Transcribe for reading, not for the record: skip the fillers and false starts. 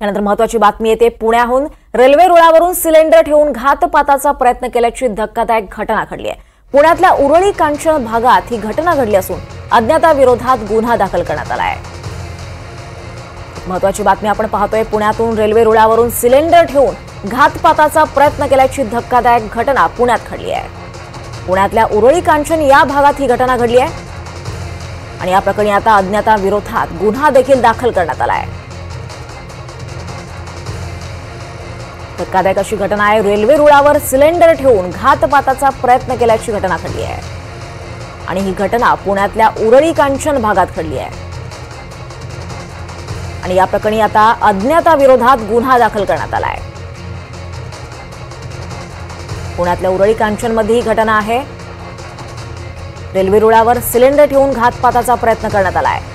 यानंतर महत्त्वाची बातमी येते पुण्याहून। रेल्वे रुळावरून सिलेंडर ठेवून घातपाताचा प्रयत्न केल्याची धक्कादायक घटना घडली आहे। पुण्यातल्या उरळी कांचन भागात ही घटना घडली असून अज्ञाताविरोधात गुन्हा दाखल करण्यात आला आहे। महत्त्वाची बातमी आपण पाहतोय। पुण्यातून रेल्वे रुळावरून सिलेंडर ठेवून घातपाताचा प्रयत्न केल्याची धक्कादायक घटना पुण्यात घडली आहे। पुण्यातल्या उरळी कांचन या भागात ही घटना घडली आहे आणि या प्रकरणी आता अज्ञाताविरोधात गुन्हा देखील दाखल करण्यात आला आहे। धक्कादायक अशी घटना आहे। रेल्वे रुळावर सिलेंडर ठेवून घातपाताचा प्रयत्न केल्याची घटना घडली आहे आणि ही घटना पुण्यातल्या उरळी कांचन भागात घडली आहे आणि या प्रकरणी आता अज्ञाताविरोधात गुन्हा दाखल करण्यात आला आहे। पुण्यातल्या उरळी कांचनमध्ये ही घटना आहे। रेल्वे रुळावर सिलेंडर ठेवून घातपाताचा प्रयत्न करण्यात आला आहे।